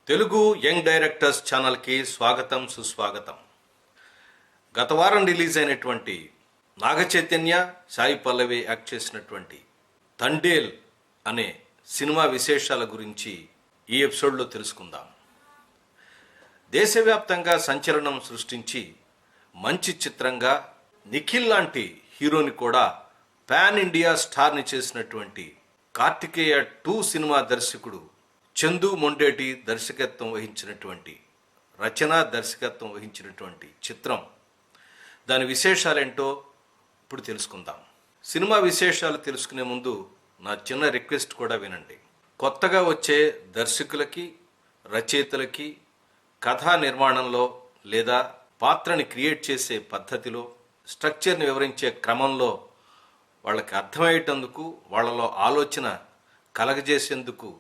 Telugu young directors ఛానల్కి స్వాగతం సుస్వాగతం. గత వారం రిలీజ్ అయినటువంటి నాగ చైతన్య, సాయి పల్లవి యాక్ట్ చేసినటువంటి తండేల్ అనే సినిమా విశేషాల గురించి ఈ ఎపిసోడ్లో తెలుసుకుందాం. దేశవ్యాప్తంగా సంచలనం సృష్టించి మంచి చిత్రంగా నిఖిల్ లాంటి హీరోని కూడా పాన్ ఇండియా స్టార్ని చేసినటువంటి కార్తికేయ 2 సినిమా దర్శకుడు చందు మొండేటి దర్శకత్వం వహించినటువంటి దర్శకత్వం వహించినటువంటి చిత్రం. దాని విశేషాలేంటో ఇప్పుడు తెలుసుకుందాం. సినిమా విశేషాలు తెలుసుకునే ముందు నా చిన్న రిక్వెస్ట్ కూడా వినండి. కొత్తగా వచ్చే దర్శకులకి, రచయితలకి కథా నిర్మాణంలో లేదా పాత్రని క్రియేట్ చేసే పద్ధతిలో, స్ట్రక్చర్ని వివరించే క్రమంలో వాళ్ళకి అర్థమయ్యేటందుకు, వాళ్ళలో ఆలోచన కలగజేసేందుకు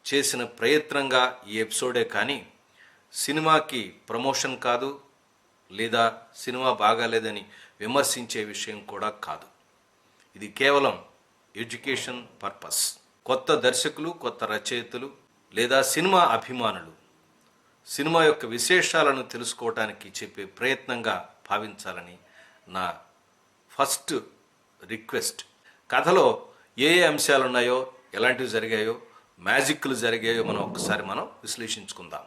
చేసిన ప్రయత్నంగా ఈ ఎపిసోడే కానీ సినిమాకి ప్రమోషన్ కాదు, లేదా సినిమా బాగాలేదని విమర్శించే విషయం కూడా కాదు. ఇది కేవలం ఎడ్యుకేషన్ పర్పస్. కొత్త దర్శకులు, కొత్త రచయితలు లేదా సినిమా అభిమానులు సినిమా యొక్క విశేషాలను తెలుసుకోవటానికి చెప్పే ప్రయత్నంగా భావించాలని నా ఫస్ట్ రిక్వెస్ట్. కథలో ఏ అంశాలు ఉన్నాయో, ఎలాంటివి జరిగాయో, మ్యాజిక్లు జరిగాయో ఒకసారి మనం విశ్లేషించుకుందాం.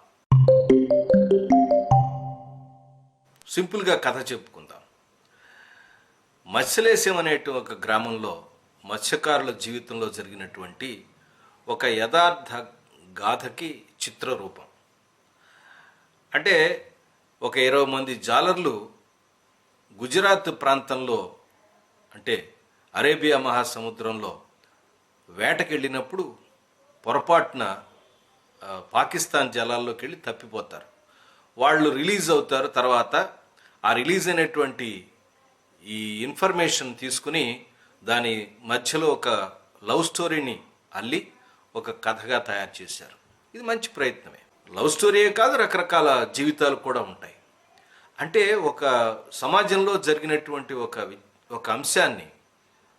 సింపుల్గా కథ చెప్పుకుందాం. మత్స్యలేశం అనే ఒక గ్రామంలో మత్స్యకారుల జీవితంలో జరిగినటువంటి ఒక యథార్థ గాథకి చిత్రరూపం. అంటే ఒక 20 మంది జాలర్లు గుజరాత్ ప్రాంతంలో, అంటే అరేబియా మహాసముద్రంలో వేటకెళ్ళినప్పుడు పొరపాటున పాకిస్తాన్ జలాల్లోకి వెళ్ళి తప్పిపోతారు. వాళ్ళు రిలీజ్ అవుతారు. తర్వాత ఆ రిలీజ్ అయినటువంటి ఈ ఇన్ఫర్మేషన్ తీసుకుని దాని మధ్యలో ఒక లవ్ స్టోరీని అల్లి ఒక కథగా తయారు చేశారు. ఇది మంచి ప్రయత్నమే. లవ్ స్టోరీయే కాదు, రకరకాల జీవితాలు కూడా ఉంటాయి. అంటే ఒక సమాజంలో జరిగినటువంటి ఒక అంశాన్ని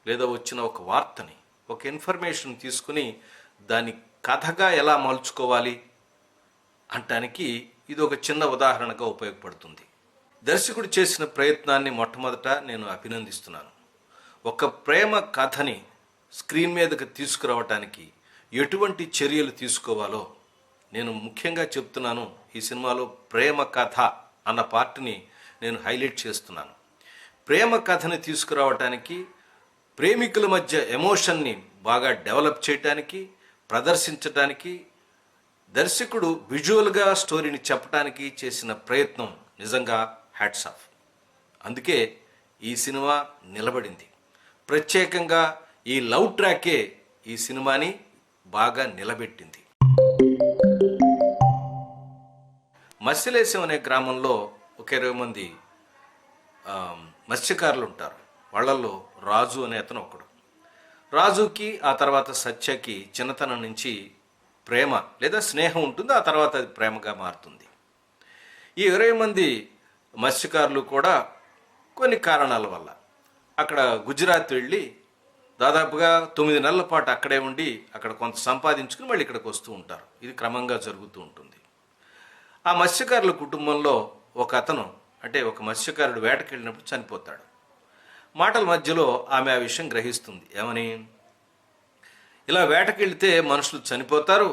లేదా వచ్చిన ఒక వార్తని, ఒక ఇన్ఫర్మేషన్ తీసుకుని దాన్ని కథగా ఎలా మలుచుకోవాలి అంటానికి ఇది ఒక చిన్న ఉదాహరణగా ఉపయోగపడుతుంది. దర్శకుడు చేసిన ప్రయత్నాన్ని మొట్టమొదట నేను అభినందిస్తున్నాను. ఒక ప్రేమ కథని స్క్రీన్ మీదకి తీసుకురావటానికి ఎటువంటి చర్యలు తీసుకోవాలో నేను ముఖ్యంగా చెప్తున్నాను. ఈ సినిమాలో ప్రేమ కథ అన్న పార్ట్ని నేను హైలైట్ చేస్తున్నాను. ప్రేమ కథని తీసుకురావటానికి, ప్రేమికుల మధ్య ఎమోషన్ని బాగా డెవలప్ చేయటానికి, ప్రదర్శించడానికి దర్శకుడు విజువల్గా స్టోరీని చెప్పడానికి చేసిన ప్రయత్నం నిజంగా హ్యాట్స్ ఆఫ్. అందుకే ఈ సినిమా నిలబడింది. ప్రత్యేకంగా ఈ లవ్ ట్రాకే ఈ సినిమాని బాగా నిలబెట్టింది. మత్స్యలేశం అనే గ్రామంలో ఒక 20 మంది మత్స్యకారులు ఉంటారు. వాళ్ళల్లో రాజు అనే అతను ఒకడు. రాజుకి ఆ తర్వాత సత్యకి చిన్నతనం నుంచి ప్రేమ లేదా స్నేహం ఉంటుంది. ఆ తర్వాత అది ప్రేమగా మారుతుంది. ఈ 20 మంది మత్స్యకారులు కూడా కొన్ని కారణాల వల్ల అక్కడ గుజరాత్ వెళ్ళి దాదాపుగా 9 నెలల పాటు అక్కడే ఉండి అక్కడ కొంత సంపాదించుకుని మళ్ళీ ఇక్కడికి వస్తూ ఉంటారు. ఇది క్రమంగా జరుగుతూ ఉంటుంది. ఆ మత్స్యకారుల కుటుంబంలో ఒక అతను, అంటే ఒక మత్స్యకారుడు వేటకెళ్ళినప్పుడు చనిపోతాడు. మాటల మధ్యలో ఆమె ఆ విషయం గ్రహిస్తుంది. ఏమని? ఇలా వేటకెళ్తే మనుషులు చనిపోతారు,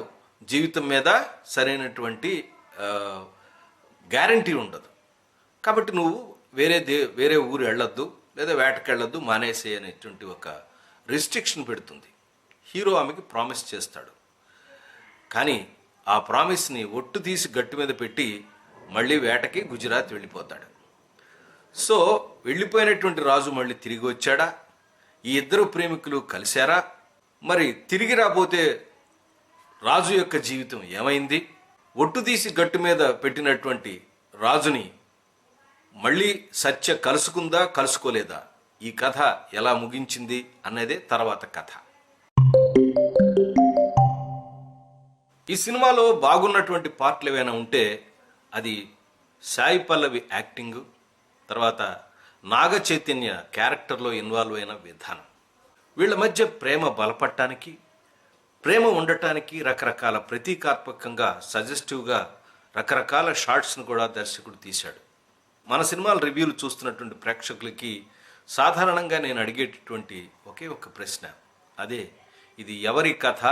జీవితం మీద సరైనటువంటి గ్యారంటీ ఉండదు. కాబట్టి నువ్వు వేరే ఊరు వెళ్ళొద్దు, లేదా వేటకెళ్ళొద్దు, మానేసే అనేటువంటి ఒక రిస్ట్రిక్షన్ పెడుతుంది. హీరో ఆమెకి ప్రామిస్ చేస్తాడు. కానీ ఆ ప్రామిస్ని ఒట్టు తీసి గట్టు మీద పెట్టి మళ్ళీ వేటకి గుజరాత్ వెళ్ళిపోతాడు. సో వెళ్ళిపోయినటువంటి రాజు మళ్ళీ తిరిగి వచ్చాడా? ఈ ఇద్దరు ప్రేమికులు కలిశారా? మరి తిరిగి రాబోతే రాజు యొక్క జీవితం ఏమైంది? ఒట్టు తీసి గట్టు మీద పెట్టినటువంటి రాజుని మళ్ళీ సత్య కలుసుకుందా, కలుసుకోలేదా? ఈ కథ ఎలా ముగించింది అన్నదే తర్వాత కథ. ఈ సినిమాలో బాగున్నటువంటి పార్ట్లు ఏమైనా ఉంటే అది సాయి పల్లవి యాక్టింగ్, తర్వాత నాగ చైతన్య క్యారెక్టర్లో ఇన్వాల్వ్ అయిన విధానం. వీళ్ళ మధ్య ప్రేమ బలపడటానికి, ప్రేమ ఉండటానికి రకరకాల ప్రతీకాత్మకంగా సజెస్టివ్గా రకరకాల షార్ట్స్ను కూడా దర్శకుడు తీశాడు. మన సినిమాల రివ్యూలు చూస్తున్నటువంటి ప్రేక్షకులకి సాధారణంగా నేను అడిగేటటువంటి ఒకే ఒక ప్రశ్న, అదే ఇది ఎవరి కథ,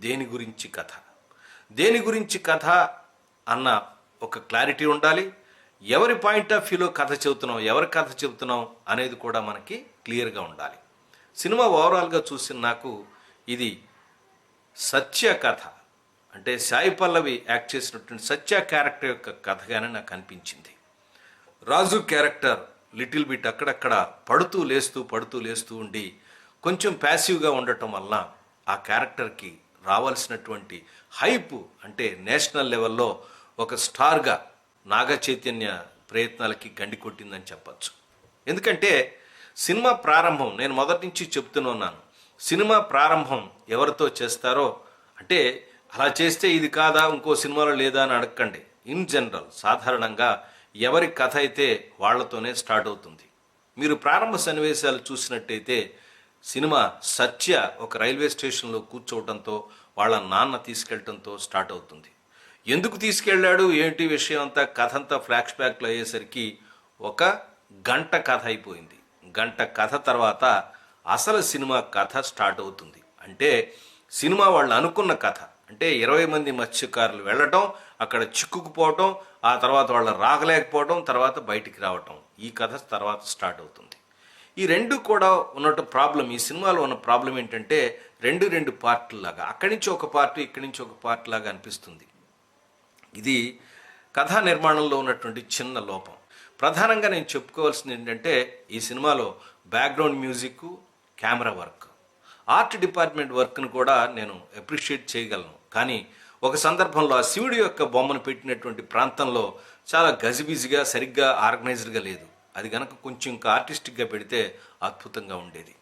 దేని గురించి కథ. దేని గురించి కథ అన్న ఒక క్లారిటీ ఉండాలి. ఎవరి పాయింట్ ఆఫ్ వ్యూలో కథ చెబుతున్నాం, ఎవరి కథ చెబుతున్నాం అనేది కూడా మనకి క్లియర్గా ఉండాలి. సినిమా ఓవరాల్గా చూసిన నాకు ఇది సత్య కథ, అంటే సాయి పల్లవి యాక్ట్ చేసినటువంటి సత్య క్యారెక్టర్ యొక్క కథగానే నాకు అనిపించింది. రాజు క్యారెక్టర్ లిటిల్ బిట్ అక్కడక్కడ పడుతూ లేస్తూ ఉండి కొంచెం ప్యాసివ్గా ఉండటం వల్ల ఆ క్యారెక్టర్కి రావాల్సినటువంటి హైప్, అంటే నేషనల్ లెవెల్లో ఒక స్టార్గా నాగ చైతన్య ప్రయత్నాలకి గండి కొట్టిందని చెప్పచ్చు. ఎందుకంటే సినిమా ప్రారంభం, నేను మొదటి నుంచి చెప్తున్నాను, సినిమా ప్రారంభం ఎవరితో చేస్తారో, అంటే అలా చేస్తే ఇది కాదా ఇంకో సినిమాలో లేదా అని అడగండి. ఇన్ జనరల్ సాధారణంగా ఎవరి కథ అయితే వాళ్లతోనే స్టార్ట్ అవుతుంది. మీరు ప్రారంభ సన్నివేశాలు చూసినట్టయితే సినిమా సత్య ఒక రైల్వే స్టేషన్లో కూర్చోవడంతో వాళ్ళ నాన్న తీసుకెళ్ళటంతో స్టార్ట్ అవుతుంది. ఎందుకు తీసుకెళ్ళాడు ఏంటి విషయం అంతా కథ అంతా ఫ్లాష్ బ్యాక్లో అయ్యేసరికి ఒక గంట కథ అయిపోయింది. గంట కథ తర్వాత అసలు సినిమా కథ స్టార్ట్ అవుతుంది. అంటే సినిమా వాళ్ళు అనుకున్న కథ, అంటే 20 మంది మత్స్యకారులు వెళ్ళటం, అక్కడ చిక్కుకుపోవటం, ఆ తర్వాత వాళ్ళు రాగలేకపోవడం, తర్వాత బయటికి రావటం, ఈ కథ తర్వాత స్టార్ట్ అవుతుంది. ఈ రెండు కూడా ఉన్నట్టు ప్రాబ్లం, ఈ సినిమాలో ఉన్న ప్రాబ్లం ఏంటంటే రెండు పార్ట్లలాగా, అక్కడి నుంచి ఒక పార్ట్ ఇక్కడి నుంచి ఒక పార్ట్ లాగా అనిపిస్తుంది. ఇది కథా నిర్మాణంలో ఉన్నటువంటి చిన్న లోపం. ప్రధానంగా నేను చెప్పుకోవాల్సింది ఏంటంటే ఈ సినిమాలో background music, camera work, art department వర్క్ను కూడా నేను అప్రిషియేట్ చేయగలను. కానీ ఒక సందర్భంలో ఆ శివుడి యొక్క బొమ్మను పెట్టినటువంటి ప్రాంతంలో చాలా గజిబిజిగా సరిగ్గా ఆర్గనైజ్డ్గా లేదు. అది కనుక కొంచెం ఇంకా ఆర్టిస్టిక్గా పెడితే అద్భుతంగా ఉండేది.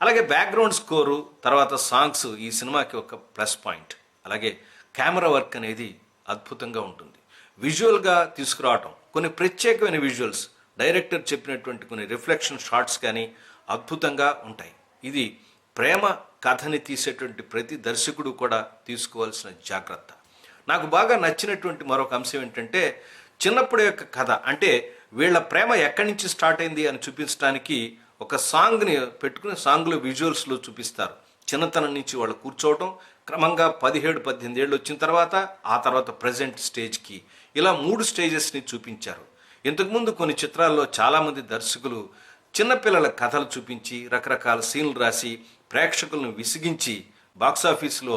అలాగే బ్యాక్గ్రౌండ్ స్కోరు, తర్వాత సాంగ్స్ ఈ సినిమాకి ఒక ప్లస్ పాయింట్. అలాగే కెమెరా వర్క్ అనేది అద్భుతంగా ఉంటుంది. విజువల్గా తీసుకురావటం, కొన్ని ప్రత్యేకమైన విజువల్స్, డైరెక్టర్ చెప్పినటువంటి కొన్ని రిఫ్లెక్షన్ షాట్స్ కానీ అద్భుతంగా ఉంటాయి. ఇది ప్రేమ కథని తీసేటువంటి ప్రతి దర్శకుడు కూడా తీసుకోవాల్సిన జాగ్రత్త. నాకు బాగా నచ్చినటువంటి మరొక అంశం ఏంటంటే చిన్నప్పుడు యొక్క కథ, అంటే వీళ్ళ ప్రేమ ఎక్కడి నుంచి స్టార్ట్ అయింది అని చూపించడానికి ఒక సాంగ్ని పెట్టుకుని సాంగ్లో విజువల్స్లో చూపిస్తారు. చిన్నతనం నుంచి వాళ్ళు కూర్చోవటం, క్రమంగా 17-18 ఏళ్ళు వచ్చిన తర్వాత ఆ తర్వాత ప్రజెంట్ స్టేజ్కి, ఇలా 3 స్టేజెస్ని చూపించారు. ఇంతకుముందు కొన్ని చిత్రాల్లో చాలామంది దర్శకులు చిన్నపిల్లల కథలు చూపించి రకరకాల సీన్లు రాసి ప్రేక్షకులను విసిగించి బాక్సాఫీస్లో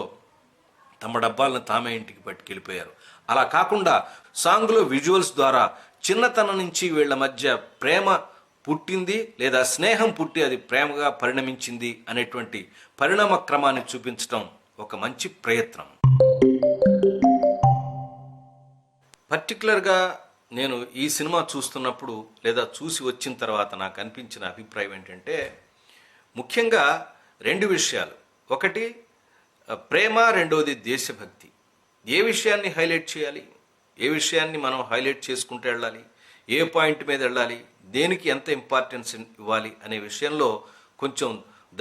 తమ డబ్బాలను తామే ఇంటికి పట్టుకెళ్ళిపోయారు. అలా కాకుండా సాంగ్లో విజువల్స్ ద్వారా చిన్నతనం నుంచి వీళ్ళ మధ్య ప్రేమ పుట్టింది లేదా స్నేహం పుట్టి అది ప్రేమగా పరిణమించింది అనేటువంటి పరిణామ క్రమాన్ని చూపించడం ఒక మంచి ప్రయత్నం. పర్టికులర్గా నేను ఈ సినిమా చూస్తున్నప్పుడు లేదా చూసి వచ్చిన తర్వాత నాకు అనిపించిన అభిప్రాయం ఏంటంటే ముఖ్యంగా 2 విషయాలు. ఒకటి ప్రేమ, రెండవది దేశభక్తి. ఏ విషయాన్ని హైలైట్ చేయాలి, ఏ విషయాన్ని మనం హైలైట్ చేసుకుంటూ వెళ్ళాలి, ఏ పాయింట్ మీద వెళ్ళాలి, దేనికి ఎంత ఇంపార్టెన్స్ ఇవ్వాలి అనే విషయంలో కొంచెం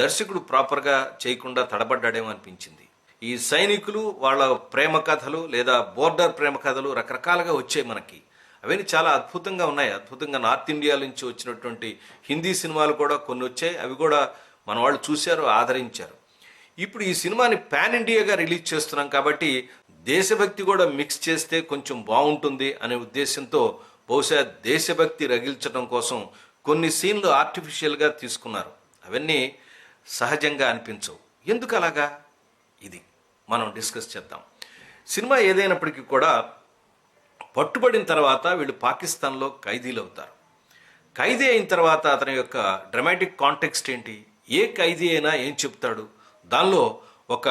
దర్శకుడు ప్రాపర్గా చేయకుండా తడబడ్డాడేమో అనిపించింది. ఈ సైనికులు వాళ్ళ ప్రేమ కథలు లేదా బోర్డర్ ప్రేమ కథలు రకరకాలుగా వచ్చాయి మనకి. అవన్నీ చాలా అద్భుతంగా ఉన్నాయి. అద్భుతంగా నార్త్ ఇండియా నుంచి వచ్చినటువంటి హిందీ సినిమాలు కూడా కొన్ని వచ్చాయి. అవి కూడా మన వాళ్ళు చూశారు, ఆదరించారు. ఇప్పుడు ఈ సినిమాని పాన్ ఇండియాగా రిలీజ్ చేస్తున్నాం కాబట్టి దేశభక్తి కూడా మిక్స్ చేస్తే కొంచెం బాగుంటుంది అనే ఉద్దేశంతో బహుశా దేశభక్తి రగిల్చడం కోసం కొన్ని సీన్లు ఆర్టిఫిషియల్గా తీసుకున్నారు. అవన్నీ సహజంగా అనిపించవు. ఎందుకు అలాగా, ఇది మనం డిస్కస్ చేద్దాం. సినిమా ఏదైనప్పటికీ కూడా పట్టుబడిన తర్వాత వీళ్ళు పాకిస్తాన్లో ఖైదీలు అవుతారు. ఖైదీ అయిన తర్వాత అతని యొక్క డ్రామాటిక్ కాంటెక్స్ట్ ఏంటి, ఏ ఖైదీ అయినా ఏం చెప్తాడు, దానిలో ఒక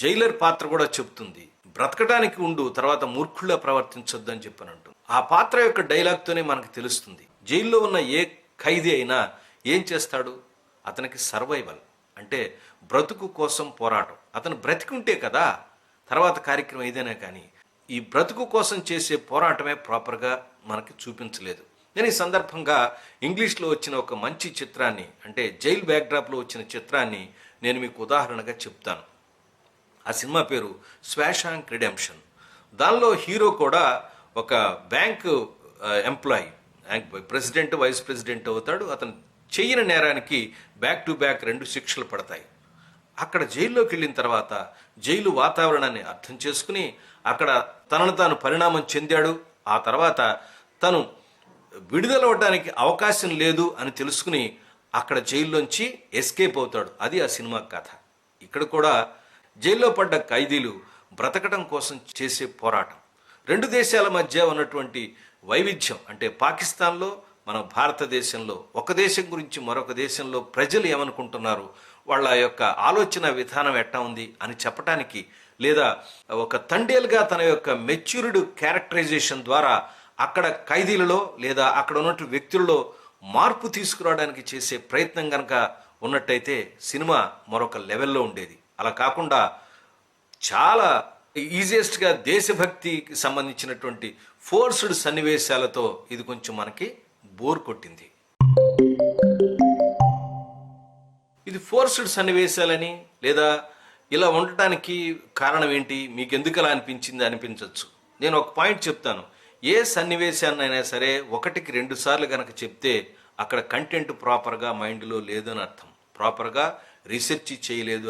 జైలర్ పాత్ర కూడా చెప్తుంది, బ్రతకడానికి ఉండు, తర్వాత మూర్ఖుల్లా ప్రవర్తించొద్దు అని చెప్పనంటూ. ఆ పాత్ర యొక్క డైలాగ్తోనే మనకు తెలుస్తుంది జైల్లో ఉన్న ఏ ఖైదీ అయినా ఏం చేస్తాడు. అతనికి సర్వైవల్ అంటే బ్రతుకు కోసం పోరాటం. అతను బ్రతికుంటే కదా తర్వాత కార్యక్రమం ఏదైనా, కానీ ఈ బ్రతుకు కోసం చేసే పోరాటమే ప్రాపర్గా మనకి చూపించలేదు. నేను ఈ సందర్భంగా ఇంగ్లీష్లో వచ్చిన ఒక మంచి చిత్రాన్ని, అంటే జైల్ బ్యాక్డ్రాప్లో వచ్చిన చిత్రాన్ని నేను మీకు ఉదాహరణగా చెప్తాను. ఆ సినిమా పేరు శ్వాశాంక్ రిడెంప్షన్. దానిలో హీరో కూడా ఒక bank employee, president vice president అవుతాడు. అతను చెయ్యని నేరానికి బ్యాక్ టు బ్యాక్ 2 శిక్షలు పడతాయి. అక్కడ జైల్లోకి వెళ్ళిన తర్వాత జైలు వాతావరణాన్ని అర్థం చేసుకుని అక్కడ తనను తాను పరిణామం చెందాడు. ఆ తర్వాత తను విడుదలవ్వడానికి అవకాశం లేదు అని తెలుసుకుని అక్కడ జైల్లోంచి ఎస్కేప్ అవుతాడు. అది ఆ సినిమా కథ. ఇక్కడ కూడా జైల్లో పడ్డ ఖైదీలు బ్రతకడం కోసం చేసే పోరాటం, 2 దేశాల మధ్య ఉన్నటువంటి వైవిధ్యం, అంటే పాకిస్తాన్లో మన భారతదేశంలో, ఒక దేశం గురించి మరొక దేశంలో ప్రజలు ఏమనుకుంటున్నారు, వాళ్ళ యొక్క ఆలోచన విధానం ఎట్టా ఉంది అని చెప్పటానికి, లేదా ఒక తండేలుగా తన యొక్క మెచ్యూర్డ్ క్యారెక్టరైజేషన్ ద్వారా అక్కడ ఖైదీలలో లేదా అక్కడ ఉన్నటువంటి వ్యక్తులలో మార్పు తీసుకురావడానికి చేసే ప్రయత్నం కనుక ఉన్నట్టయితే సినిమా మరొక లెవెల్లో ఉండేది. అలా కాకుండా చాలా ఈజియెస్ట్గా దేశభక్తికి సంబంధించినటువంటి ఫోర్స్డ్ సన్నివేశాలతో ఇది కొంచెం మనకి బోర్ కొట్టింది. ఇది ఫోర్స్డ్ సన్నివేశాలని లేదా ఇలా ఉండటానికి కారణం ఏంటి, మీకు ఎందుకు అలా అనిపించింది అనిపించవచ్చు. నేను ఒక పాయింట్ చెప్తాను. ఏ సన్నివేశాన్నైనా సరే 1కి 2 సార్లు కనుక చెప్తే అక్కడ కంటెంట్ ప్రాపర్గా మైండ్లో లేదు అని అర్థం, ప్రాపర్గా రీసెర్చ్ చేయలేదు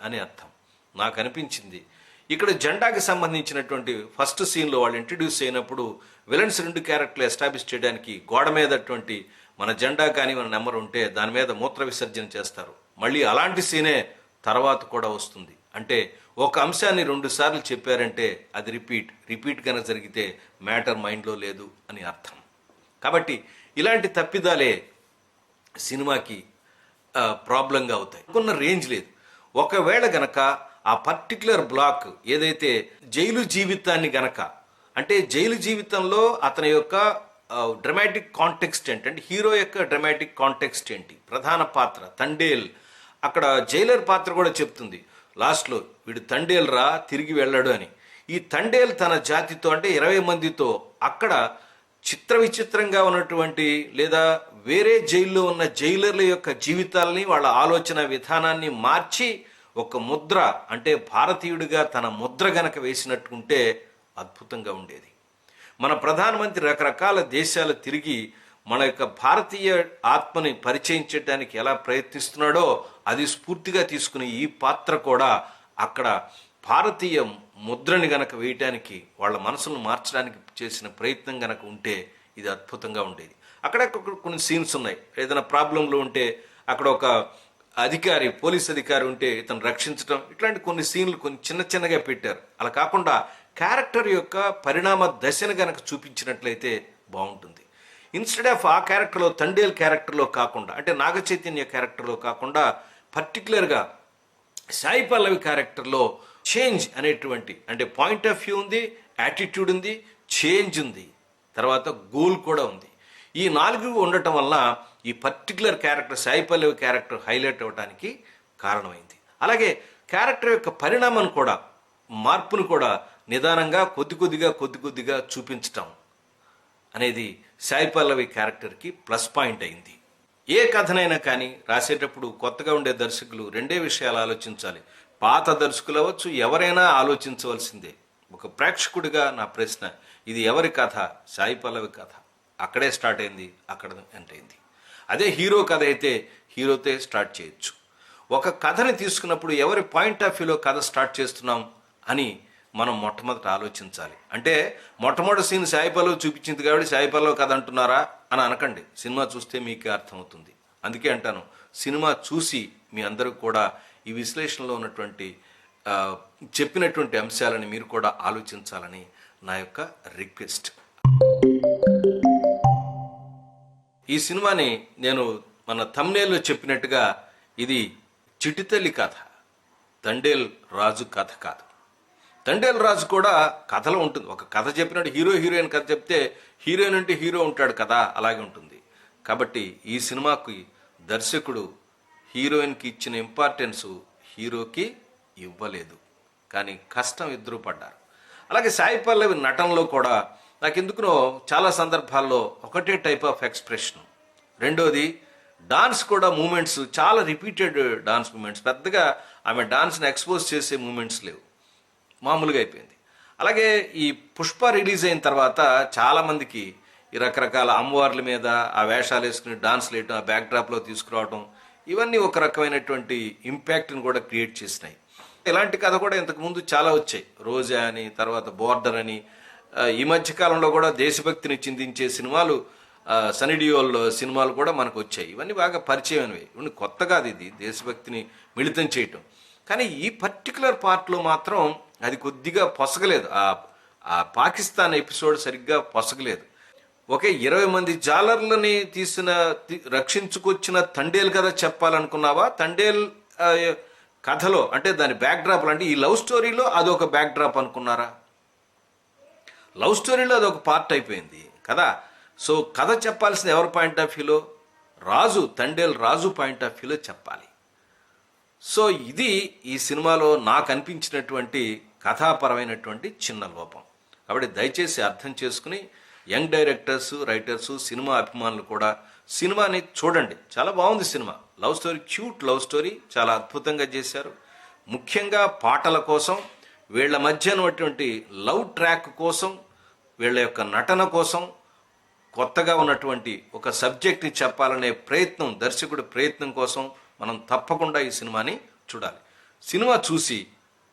అని అర్థం. నాకు అనిపించింది ఇక్కడ జెండాకి సంబంధించినటువంటి ఫస్ట్ సీన్లో వాళ్ళు ఇంట్రడ్యూస్ అయినప్పుడు విలన్స్ 2 క్యారెక్టర్లు ఎస్టాబ్లిష్ చేయడానికి గోడ మీదటువంటి మన జెండా కానీ మన నెంబర్ ఉంటే దాని మీద మూత్ర విసర్జన చేస్తారు. మళ్ళీ అలాంటి సీనే తర్వాత కూడా వస్తుంది. అంటే ఒక అంశాన్ని 2 సార్లు చెప్పారంటే అది రిపీట్ కనుక జరిగితే మ్యాటర్ మైండ్లో లేదు అని అర్థం. కాబట్టి ఇలాంటి తప్పిదాలే సినిమాకి ప్రాబ్లంగా అవుతాయి. కొన్న రేంజ్ లేదు. ఒకవేళ గనక ఆ పర్టిక్యులర్ బ్లాక్ ఏదైతే జైలు జీవితాన్ని గనక, అంటే జైలు జీవితంలో అతని యొక్క డ్రమాటిక్ కాంటెక్స్ట్ ఏంటి, అంటే హీరో యొక్క డ్రమాటిక్ కాంటెక్స్ట్ ఏంటి, ప్రధాన పాత్ర తండేల్, అక్కడ జైలర్ పాత్ర కూడా చెప్తుంది లాస్ట్లో వీడు తండేల్ రా తిరిగి వెళ్ళాడు అని. ఈ తండేల్ తన జాతితో అంటే 20 మందితో అక్కడ చిత్ర విచిత్రంగా ఉన్నటువంటి లేదా వేరే జైల్లో ఉన్న జైలర్ల యొక్క జీవితాలని వాళ్ళ ఆలోచన విధానాన్ని మార్చి ఒక ముద్ర, అంటే భారతీయుడిగా తన ముద్ర గనక వేసినట్టుంటే అద్భుతంగా ఉండేది. మన ప్రధానమంత్రి రకరకాల దేశాలు తిరిగి మన యొక్క భారతీయ ఆత్మని పరిచయం చేయడానికి ఎలా ప్రయత్నిస్తున్నాడో అది స్ఫూర్తిగా తీసుకుని ఈ పాత్ర కూడా అక్కడ భారతీయ ముద్రని గనక వేయటానికి వాళ్ళ మనసులను మార్చడానికి చేసిన ప్రయత్నం గనక ఉంటే ఇది అద్భుతంగా ఉండేది. అక్కడ కొన్ని సీన్స్ ఉన్నాయి. ఏదైనా ప్రాబ్లంలో ఉంటే అక్కడ ఒక అధికారి, పోలీస్ అధికారి ఉంటే ఇతను రక్షించడం, ఇట్లాంటి కొన్ని సీన్లు కొన్ని చిన్నగా పెట్టారు. అలా కాకుండా క్యారెక్టర్ యొక్క పరిణామ దశను గనక చూపించినట్లయితే బాగుంటుంది. ఇన్స్టెడ్ ఆఫ్ ఆ క్యారెక్టర్లో తండేల్ క్యారెక్టర్లో కాకుండా, అంటే నాగ చైతన్య క్యారెక్టర్లో కాకుండా పర్టికులర్గా సాయి పల్లవి క్యారెక్టర్లో చేంజ్ అనేటువంటి, అంటే పాయింట్ ఆఫ్ వ్యూ ఉంది, యాటిట్యూడ్ ఉంది, చేంజ్ ఉంది, తర్వాత గోల్ కూడా ఉంది. ఈ 4 ఉండటం వల్ల ఈ particular character Sai Pallavi character highlight అవ్వడానికి కారణమైంది. అలాగే క్యారెక్టర్ యొక్క పరిణామం కూడా, మార్పును కూడా నిదానంగా కొద్దిగా చూపించటం అనేది సాయి పల్లవి క్యారెక్టర్కి ప్లస్ పాయింట్ అయింది. ఏ కథనైనా కానీ రాసేటప్పుడు కొత్తగా ఉండే దర్శకులు 2 విషయాలు ఆలోచించాలి. పాత దర్శకులు అవ్వచ్చు, ఎవరైనా ఆలోచించవలసిందే. ఒక ప్రేక్షకుడిగా నా ప్రశ్న, ఇది ఎవరి కథ? సాయి పల్లవి కథ. అక్కడే స్టార్ట్ అయింది, అక్కడ ఎండ్ అయింది. అదే హీరో కథ అయితే హీరోతో స్టార్ట్ చేయొచ్చు. ఒక కథని తీసుకున్నప్పుడు ఎవరి పాయింట్ ఆఫ్ వ్యూలో కథ స్టార్ట్ చేస్తున్నాం అని మనం మొట్టమొదట ఆలోచించాలి. అంటే మొట్టమొదటి సీన్ సాయి పల్లవి చూపించింది కాబట్టి సాయి పల్లవి కథ అంటున్నారా అని అనకండి. సినిమా చూస్తే మీకే అర్థమవుతుంది. అందుకే అంటాను, సినిమా చూసి మీ అందరూ కూడా ఈ విశ్లేషణలో ఉన్నటువంటి చెప్పినటువంటి అంశాలని మీరు కూడా ఆలోచించాలని నా యొక్క రిక్వెస్ట్. ఈ సినిమాని నేను మన థంబ్నెయిల్లో చెప్పినట్టుగా ఇది చిటితల్లి కథ, తండేల్ రాజు కథ కాదు. తండేల్ రాజు కూడా కథలో ఉంటుంది. ఒక కథ చెప్పినట్టు హీరోయిన్ కథ చెప్తే హీరోయిన్ అంటే హీరో ఉంటాడు కదా, అలాగే ఉంటుంది. కాబట్టి ఈ సినిమాకి దర్శకుడు హీరోయిన్కి ఇచ్చిన ఇంపార్టెన్సు హీరోకి ఇవ్వలేదు, కానీ కష్టం ఇద్దరు పడ్డారు. అలాగే సాయి పల్లవి నటనలో కూడా నాకు ఎందుకునో చాలా సందర్భాల్లో ఒకటే టైప్ ఆఫ్ ఎక్స్ప్రెషన్, రెండోది డాన్స్ కూడా మూమెంట్స్ చాలా రిపీటెడ్ డాన్స్ మూమెంట్స్, పెద్దగా ఆమె డాన్స్ని ఎక్స్పోజ్ చేసే మూమెంట్స్ లేవు, మామూలుగా అయిపోయింది. అలాగే ఈ పుష్ప రిలీజ్ అయిన తర్వాత చాలామందికి ఈ రకరకాల అమ్మవార్ల మీద ఆ వేషాలు వేసుకుని డాన్స్లు వేయటం, ఆ బ్యాక్డ్రాప్లో తీసుకురావడం, ఇవన్నీ ఒక రకమైనటువంటి ఇంపాక్ట్ని కూడా క్రియేట్ చేసినాయి. ఇలాంటి కథ కూడా ఇంతకుముందు చాలా వచ్చాయి, రోజా అని, తర్వాత బోర్డర్ అని. ఈ మధ్యకాలంలో కూడా దేశభక్తిని చిందించే సినిమాలు, సనీ డియోల్ సినిమాలు కూడా మనకు వచ్చాయి. ఇవన్నీ బాగా పరిచయమైనవి, ఇవన్నీ కొత్త కాదు ఇది దేశభక్తిని మిళితం చేయటం. కానీ ఈ పర్టికులర్ పార్ట్లో మాత్రం అది కొద్దిగా పొసగలేదు, ఆ పాకిస్తాన్ ఎపిసోడ్ సరిగ్గా పొసగలేదు. ఒకే 20 మంది జాలర్లని రక్షించుకొచ్చిన తండేల్ కథ చెప్పాలనుకున్నావా? తండేల్ కథలో అంటే దాని బ్యాక్డ్రాప్ అంటే ఈ లవ్ స్టోరీలో అదొక బ్యాక్డ్రాప్ అనుకున్నారా? లవ్ స్టోరీలో అదొక పార్ట్ అయిపోయింది కదా. సో కథ చెప్పాల్సిన ఎవరి పాయింట్ ఆఫ్ వ్యూలో? తండేల్ రాజు పాయింట్ ఆఫ్ వ్యూలో చెప్పాలి. సో ఇది ఈ సినిమాలో నాకు అనిపించినటువంటి కథాపరమైనటువంటి చిన్న లోపం. కాబట్టి దయచేసి అర్థం చేసుకుని యంగ్ డైరెక్టర్స్, రైటర్స్, సినిమా అభిమానులు కూడా సినిమాని చూడండి. చాలా బాగుంది cinema. Love story, cute love story, చాలా అద్భుతంగా చేశారు. ముఖ్యంగా పాటల కోసం, వీళ్ళ మధ్య ఉన్నటువంటి లవ్ ట్రాక్ కోసం, వీళ్ళ యొక్క నటన కోసం, కొత్తగా ఉన్నటువంటి ఒక సబ్జెక్ట్ని చెప్పాలనే ప్రయత్నం, దర్శకుడి ప్రయత్నం కోసం మనం తప్పకుండా ఈ సినిమాని చూడాలి. సినిమా చూసి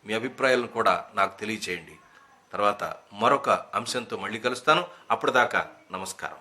మీ అభిప్రాయాలను కూడా నాకు తెలియచేయండి. తర్వాత మరొక అంశంతో మళ్ళీ కలుస్తాను. అప్పటిదాకా నమస్కారం.